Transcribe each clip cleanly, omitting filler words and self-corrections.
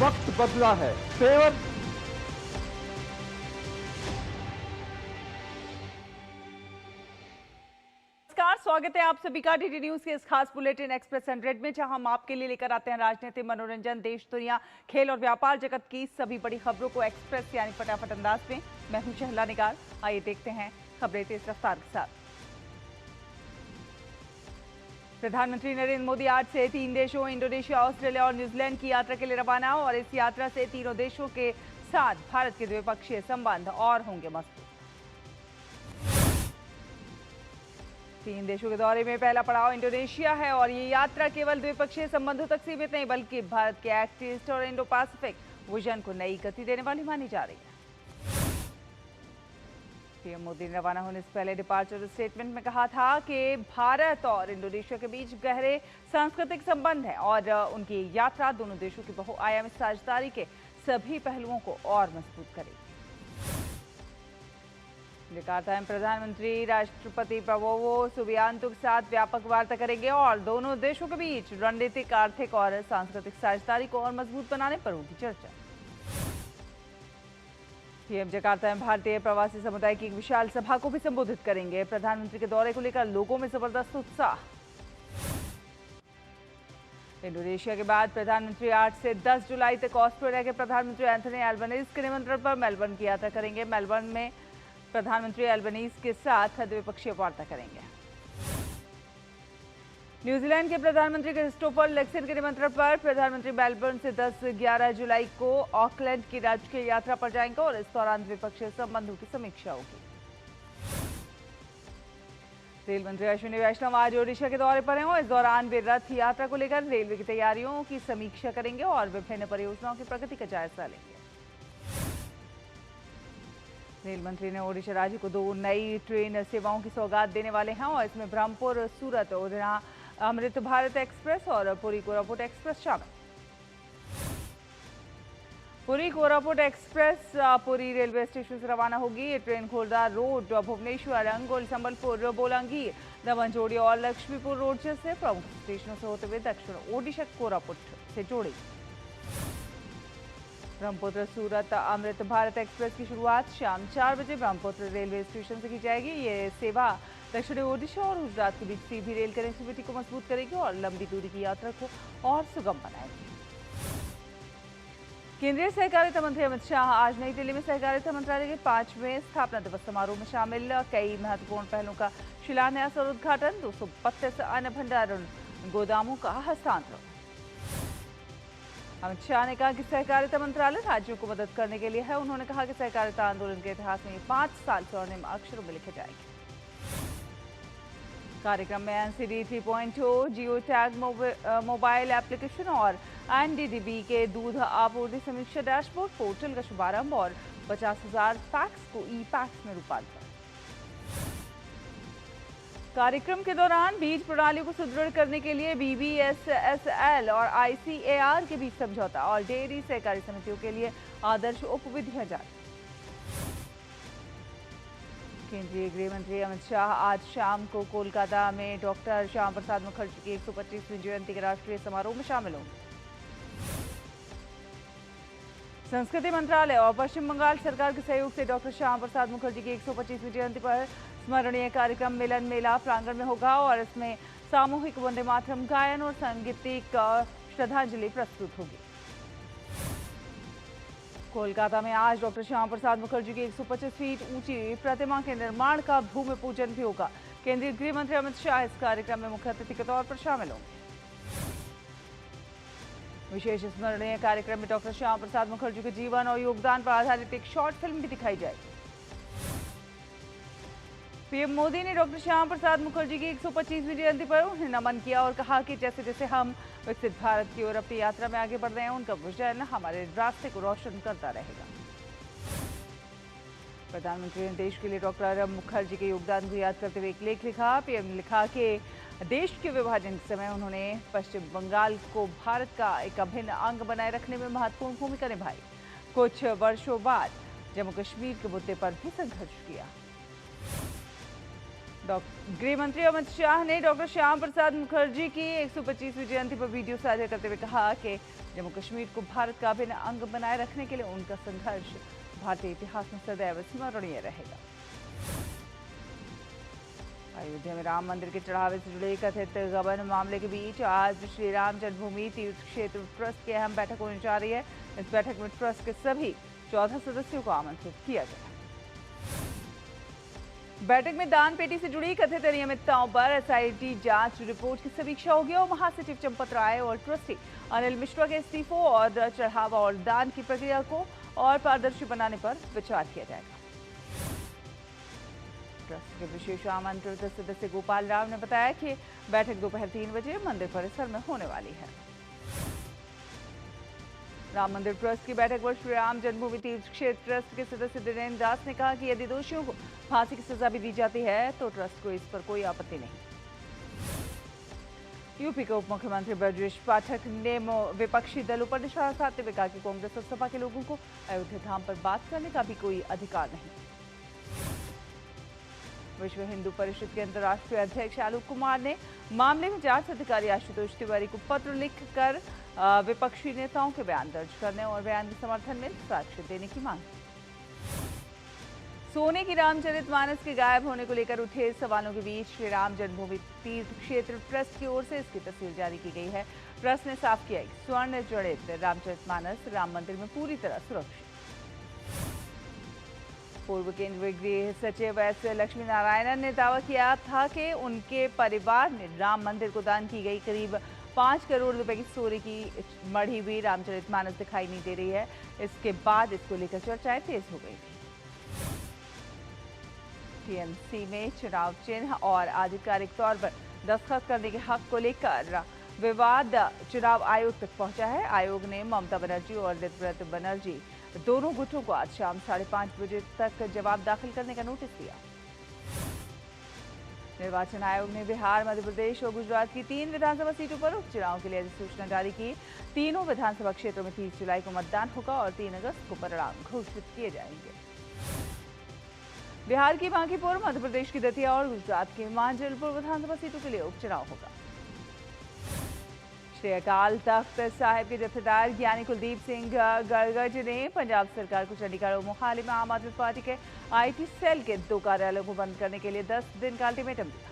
वक्त बदला है। तेवर नमस्कार, स्वागत है आप सभी का डीडी न्यूज के इस खास बुलेटिन एक्सप्रेस 100 में, जहां हम आपके लिए लेकर आते हैं राजनीति, मनोरंजन, देश, दुनिया, खेल और व्यापार जगत की सभी बड़ी खबरों को एक्सप्रेस यानी फटाफट अंदाज में। मैं हूं शहला निगार। आइए देखते हैं खबरें तेज रफ्तार के साथ। प्रधानमंत्री नरेंद्र मोदी आज से 3 देशों इंडोनेशिया, ऑस्ट्रेलिया और न्यूजीलैंड की यात्रा के लिए रवाना, और इस यात्रा से तीनों देशों के साथ भारत के द्विपक्षीय संबंध और होंगे मजबूत। 3 देशों के दौरे में पहला पड़ाव इंडोनेशिया है, और ये यात्रा केवल द्विपक्षीय संबंधों तक सीमित नहीं बल्कि भारत के एक्ट ईस्ट और इंडो पैसिफिक विजन को नई गति देने वाली मानी जा रही है। पीएम मोदी ने रवाना होने से पहले डिपार्चर स्टेटमेंट में कहा था कि भारत और इंडोनेशिया के बीच गहरे सांस्कृतिक संबंध हैं, और उनकी यात्रा दोनों देशों की बहुआयामी साझेदारी के सभी पहलुओं को और मजबूत करेगी। जकार्ता में प्रधानमंत्री राष्ट्रपति प्रबोवो सुबियांतो के साथ व्यापक वार्ता करेंगे, और दोनों देशों के बीच रणनीतिक, आर्थिक और सांस्कृतिक साझेदारी को और मजबूत बनाने पर होगी चर्चा। पीएम जकार्ता में भारतीय प्रवासी समुदाय की एक विशाल सभा को भी संबोधित करेंगे। प्रधानमंत्री के दौरे को लेकर लोगों में जबरदस्त उत्साह। इंडोनेशिया के बाद प्रधानमंत्री 8 से 10 जुलाई तक ऑस्ट्रेलिया के प्रधानमंत्री एंथनी एल्बनीज के निमंत्रण पर मेलबर्न की यात्रा करेंगे। मेलबर्न में प्रधानमंत्री एल्बनीज के साथ द्विपक्षीय वार्ता करेंगे। न्यूजीलैंड के प्रधानमंत्री क्रिस्टोफर लक्सन के निमंत्रण पर प्रधानमंत्री मेलबर्न से 10-11 जुलाई को ऑकलैंड की राजकीय यात्रा पर जाएंगे, और इस दौरान द्विपक्षीय संबंधों की समीक्षा होगी। रेल मंत्री अश्विनी वैष्णव आज ओडिशा के दौरे पर हैं, और इस दौरान वे रथ यात्रा को लेकर रेलवे की तैयारियों की समीक्षा करेंगे और विभिन्न परियोजनाओं की प्रगति का जायजा लेंगे। रेल मंत्री ने ओडिशा राज्य को 2 नई ट्रेन सेवाओं की सौगात देने वाले हैं, और इसमें ब्रह्मपुर सूरत उधना अमृत भारत एक्सप्रेस और पुरी कोरापुट एक्सप्रेस शामिल। Puri Koraput express Puri railway station से रवाना होगी। ये ट्रेन खोर्धा रोड, भुवनेश्वर, अंगुल, संबलपुर, बोलांगीर, दमनजोड़ी और लक्ष्मीपुर रोड जैसे प्रमुख स्टेशनों से होते हुए दक्षिण ओडिशा कोरापुट से जोड़ेगी। ब्रह्मपुत्र सूरत अमृत भारत एक्सप्रेस की शुरुआत शाम 4 बजे ब्रह्मपुत्र रेलवे स्टेशन से की जाएगी। ये सेवा दक्षिणी ओडिशा और गुजरात के बीच सीधी रेल कनेक्टिविटी को मजबूत करेगी और लंबी दूरी की यात्रा को और सुगम बनाएगी। केंद्रीय सहकारिता मंत्री अमित शाह आज नई दिल्ली में सहकारिता मंत्रालय के 5वें स्थापना दिवस समारोह में शामिल। कई महत्वपूर्ण पहलों का शिलान्यास और उद्घाटन, 232 अन्न भंडारण गोदामों का हस्तांतरण। अमित शाह ने कहा कि सहकारिता मंत्रालय राज्यों को मदद करने के लिए है। उन्होंने कहा कि सहकारिता आंदोलन के इतिहास में 5 साल स्वर्णिम अक्षरों में लिखे जाएंगे। कार्यक्रम में NCD 3.0, geo tag mobile application और एनडीडीबी के दूध आपूर्ति समीक्षा डैशबोर्ड पोर्टल का शुभारंभ और 50,000 पैक्स को ई पैक्स में रूपांतरण। कार्यक्रम के दौरान बीज प्रणाली को सुदृढ़ करने के लिए बीबीएसएसएल और आईसीएआर के बीच समझौता, और डेयरी सहकारी समितियों के लिए आदर्श उपविधियां जारी। केंद्रीय गृह मंत्री अमित शाह आज शाम को कोलकाता में डॉक्टर श्यामा प्रसाद मुखर्जी की 125वीं जयंती के राष्ट्रीय समारोह में शामिल होंगे। संस्कृति मंत्रालय और पश्चिम बंगाल सरकार के सहयोग से डॉक्टर श्यामा प्रसाद मुखर्जी की 125वीं जयंती पर स्मरणीय कार्यक्रम मिलन मेला प्रांगण में होगा, और इसमें सामूहिक वंदे मातरम गायन और सांगीतिक श्रद्धांजलि प्रस्तुत होगी। कोलकाता में आज डॉक्टर श्यामा प्रसाद मुखर्जी की 125 फीट ऊंची प्रतिमा के निर्माण का भूमि पूजन भी होगा। केंद्रीय गृह मंत्री अमित शाह इस कार्यक्रम में मुख्य अतिथि के तौर पर शामिल होंगे। विशेष स्मरणीय कार्यक्रम में डॉक्टर श्यामा प्रसाद मुखर्जी के जीवन और योगदान पर आधारित एक शॉर्ट फिल्म भी दिखाई जाएगी। पीएम मोदी ने डॉक्टर श्यामा प्रसाद मुखर्जी की 125वीं जयंती पर उन्हें नमन किया और कहा कि जैसे जैसे हम विकसित भारत की ओर अपनी यात्रा में आगे बढ़ रहे हैं, उनका विजन हमारे रास्ते को रोशन करता रहेगा। प्रधानमंत्री ने देश के लिए डॉक्टर मुखर्जी के योगदान को याद करते हुए एक लेख लिखा। पीएम ने लिखा कि देश के विभाजन के समय उन्होंने पश्चिम बंगाल को भारत का एक अभिन्न अंग बनाए रखने में महत्वपूर्ण भूमिका निभाई। कुछ वर्षों बाद जम्मू कश्मीर के मुद्दे पर भी संघर्ष किया। गृह मंत्री अमित शाह ने डॉक्टर श्याम प्रसाद मुखर्जी की 125वीं जयंती पर वीडियो साझा करते हुए कहा कि जम्मू कश्मीर को भारत का अभिन्न अंग बनाए रखने के लिए उनका संघर्ष भारतीय इतिहास में सदैव स्मरणीय रहेगा। अयोध्या में राम मंदिर के चढ़ावे से जुड़े कथित गबन मामले के बीच आज श्री राम जन्मभूमि तीर्थ क्षेत्र ट्रस्ट की अहम बैठक होने जा रही है। इस बैठक में ट्रस्ट के सभी 14 सदस्यों को आमंत्रित किया गया। बैठक में दान पेटी से जुड़ी कथित अनियमितताओं पर एसआईटी जांच रिपोर्ट की समीक्षा होगी और महासचिव चंपत राय और ट्रस्टी अनिल मिश्रा के इस्तीफों और चढ़ावा और दान की प्रक्रिया को और पारदर्शी बनाने पर विचार किया जाएगा। ट्रस्ट के विशेष आमंत्रित सदस्य गोपाल राव ने बताया कि बैठक दोपहर 3 बजे मंदिर परिसर में होने वाली है। राम मंदिर ट्रस्ट की बैठक पर श्री राम जन्मभूमि तीर्थ क्षेत्र ट्रस्ट के सदस्य दिनेन्द्र दास ने कहा कि यदि दोषियों को फांसी की सजा भी दी जाती है तो ट्रस्ट को इस पर कोई आपत्ति नहीं। यूपी के उप मुख्यमंत्री ब्रजेश पाठक ने विपक्षी दलों पर निशाना साधते हुए कहा कि कांग्रेस और सपा के लोगों को अयोध्या धाम पर बात करने का भी कोई अधिकार नहीं। विश्व हिंदू परिषद के अंतर्राष्ट्रीय अध्यक्ष आलोक कुमार ने मामले में जांच अधिकारी आशुतोष तिवारी को पत्र लिखकर विपक्षी नेताओं के बयान दर्ज करने और बयान के समर्थन में साक्ष्य देने की मांग। सोने की रामचरितमानस के गायब होने को लेकर उठे सवालों के बीच श्री राम जन्मभूमि तीर्थ क्षेत्र ट्रस्ट की ओर से इसकी तस्वीर जारी की गई है। ट्रस्ट ने साफ किया कि स्वर्ण जड़ित रामचरितमानस राम मंदिर में पूरी तरह सुरक्षित। पूर्व केंद्रीय गृह सचिव एस लक्ष्मी नारायणन ने दावा किया था कि उनके परिवार ने राम मंदिर को दान की गई करीब 5 करोड़ रुपए की सोने की मढ़ी हुई रामचरितमानस दिखाई नहीं दे रही है। इसके बाद इसको लेकर चर्चाएं तेज हो गई थी। टीएमसी में चुनाव चिन्ह और आधिकारिक तौर पर दस्तखत करने के हक को लेकर विवाद चुनाव आयोग तक पहुंचा है। आयोग ने ममता बनर्जी और दिव्यव्रत बनर्जी दोनों गुटों को आज शाम 5:30 बजे तक जवाब दाखिल करने का नोटिस दिया। निर्वाचन आयोग ने बिहार, मध्य प्रदेश और गुजरात की 3 विधानसभा सीटों पर उपचुनाव के लिए अधिसूचना जारी की। तीनों विधानसभा क्षेत्रों में 30 जुलाई को मतदान होगा और 3 अगस्त को परिणाम घोषित किए जाएंगे। बिहार की बांकीपुर, मध्य प्रदेश की दतिया और गुजरात के मांजलपुर विधानसभा सीटों के लिए उपचुनाव होगा। श्री अकाल तख्त साहिब के जत्थेदार ज्ञानी कुलदीप सिंह गड़गड़ ने पंजाब सरकार को चंडीगढ़ और मोहाली में आम आदमी पार्टी के आईटी सेल के 2 कार्यालयों को बंद करने के लिए 10 दिन का अल्टीमेटम दिया।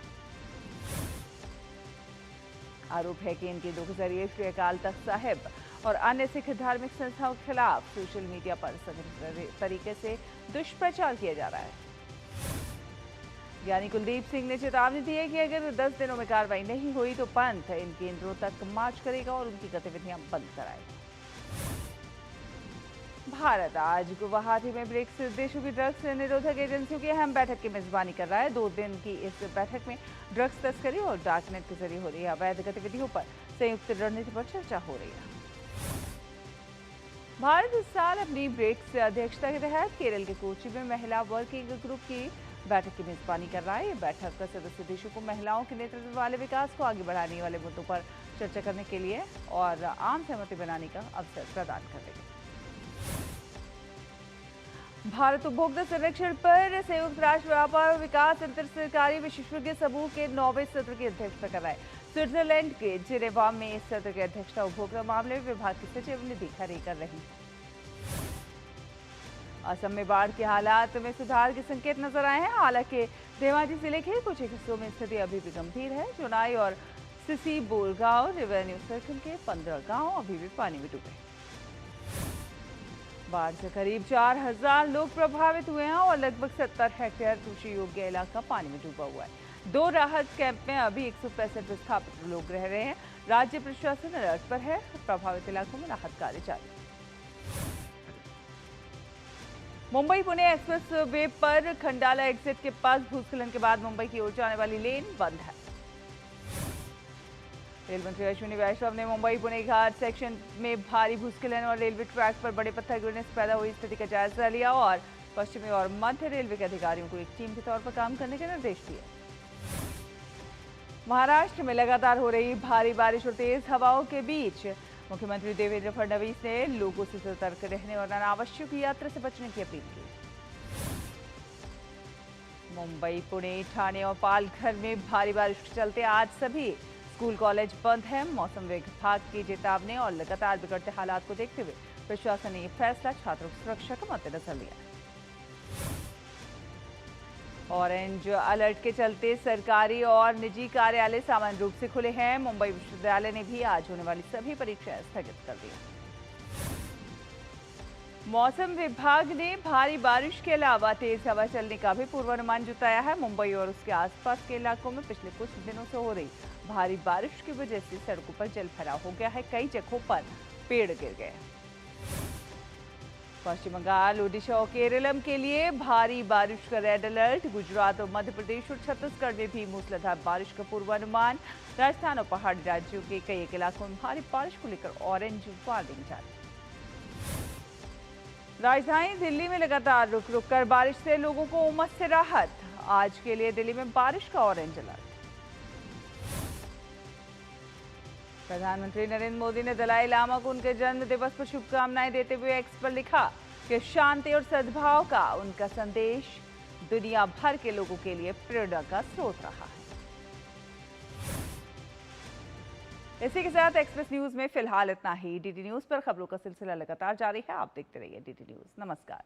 आरोप है कि इनके 2 के जरिए श्री अकाल तख्त साहिब और अन्य सिख धार्मिक संस्थाओं के खिलाफ सोशल मीडिया पर संगठित तरीके से दुष्प्रचार किया जा रहा है। ज्ञानी कुलदीप सिंह ने चेतावनी दी है कि अगर 10 दिनों में कार्रवाई नहीं हुई तो पंथ इन केंद्रों तक मार्च करेगा और उनकी गतिविधियां बंद कराएगा। भारत आज गुवाहाटी में ब्रिक्स देशों की ड्रग्स निरोधक एजेंसियों की अहम बैठक की मेजबानी कर रहा है। 2 दिन की इस बैठक में ड्रग्स तस्करी और डार्कनेट के जरिए हो रही अवैध गतिविधियों पर संयुक्त रणनीति पर चर्चा हो रही है। भारत इस साल अपनी ब्रिक्स अध्यक्षता के तहत केरल के कोची में महिला वर्किंग ग्रुप की बैठक की मेजबानी कर रहा है। ये बैठक सदस्य देशों को महिलाओं के नेतृत्व वाले विकास को आगे बढ़ाने वाले मुद्दों पर चर्चा करने के लिए और आम सहमति बनाने का अवसर प्रदान करेगी। भारत उपभोक्ता संरक्षण पर संयुक्त राष्ट्र व्यापार और विकास अंतर सरकारी विशेषज्ञ समूह के 9वें सत्र की अध्यक्षता कर रहा है। स्विट्जरलैंड के जिनेवा में इस सत्र की अध्यक्षता उपभोक्ता मामले में विभाग की सचिव निधि खरे कर रही है। असम में बाढ़ के हालात में सुधार के संकेत नजर आए हैं। हालांकि धेमाजी जिले के कुछ हिस्सों में स्थिति अभी भी गंभीर है। जोनाई और सिसी बोरगांव रेवेन्यू सर्कल के 15 गांव अभी भी पानी में डूबे। बाढ़ से करीब 4000 लोग प्रभावित हुए हैं और लगभग 70 हेक्टेयर कृषि योग्य इलाका पानी में डूबा हुआ है। 2 राहत कैंप में अभी 165 विस्थापित लोग रह रहे हैं। राज्य प्रशासन अलर्ट पर है। प्रभावित इलाकों में राहत कार्य जारी। मुंबई पुणे एक्सप्रेस वे पर खंडाला एग्जिट के पास भूस्खलन के बाद मुंबई की ओर जाने वाली लेन बंद है। रेल मंत्री अश्विनी वैष्णव ने मुंबई पुणे घाट सेक्शन में भारी भूस्खलन और रेलवे ट्रैक पर बड़े पत्थर गिरने से पैदा हुई स्थिति का जायजा लिया और पश्चिमी और मध्य रेलवे के अधिकारियों को एक टीम के तौर पर काम करने के निर्देश दिए। महाराष्ट्र में लगातार हो रही भारी बारिश और तेज हवाओं के बीच मुख्यमंत्री देवेंद्र फडणवीस ने लोगों से सतर्क रहने और अनावश्यक यात्रा से बचने की अपील की। मुंबई, पुणे, ठाणे और पालघर में भारी बारिश के चलते आज सभी स्कूल कॉलेज बंद हैं। मौसम विभाग की चेतावनी और लगातार बिगड़ते हालात को देखते हुए प्रशासन ने यह फैसला छात्रों की सुरक्षा के मद्देनजर लिया। ऑरेंज अलर्ट के चलते सरकारी और निजी कार्यालय सामान्य रूप से खुले हैं। मुंबई विश्वविद्यालय ने भी आज होने वाली सभी परीक्षाएं स्थगित कर दी। मौसम विभाग ने भारी बारिश के अलावा तेज हवा चलने का भी पूर्वानुमान जताया है। मुंबई और उसके आसपास के इलाकों में पिछले कुछ दिनों से हो रही भारी बारिश की वजह से सड़कों पर जल भराव हो गया है। कई जगहों पर पेड़ गिर गए। पश्चिम बंगाल, ओडिशा और केरलम के लिए भारी बारिश का रेड अलर्ट। गुजरात और मध्य प्रदेश और छत्तीसगढ़ में भी मूसलाधार बारिश का पूर्वानुमान। राजस्थान और पहाड़ी राज्यों के कई इलाकों में भारी बारिश को लेकर ऑरेंज वार्निंग जारी। राजधानी दिल्ली में लगातार रुक रुक कर बारिश से लोगों को उमस से राहत। आज के लिए दिल्ली में बारिश का ऑरेंज अलर्ट। प्रधानमंत्री नरेंद्र मोदी ने दलाई लामा को उनके जन्म दिवस पर शुभकामनाएं देते हुए एक्स पर लिखा कि शांति और सद्भाव का उनका संदेश दुनिया भर के लोगों के लिए प्रेरणा का स्रोत रहा है। इसी के साथ एक्सप्रेस न्यूज में फिलहाल इतना ही। डीडी न्यूज पर खबरों का सिलसिला लगातार जारी है। आप देखते रहिए डीडी न्यूज। नमस्कार।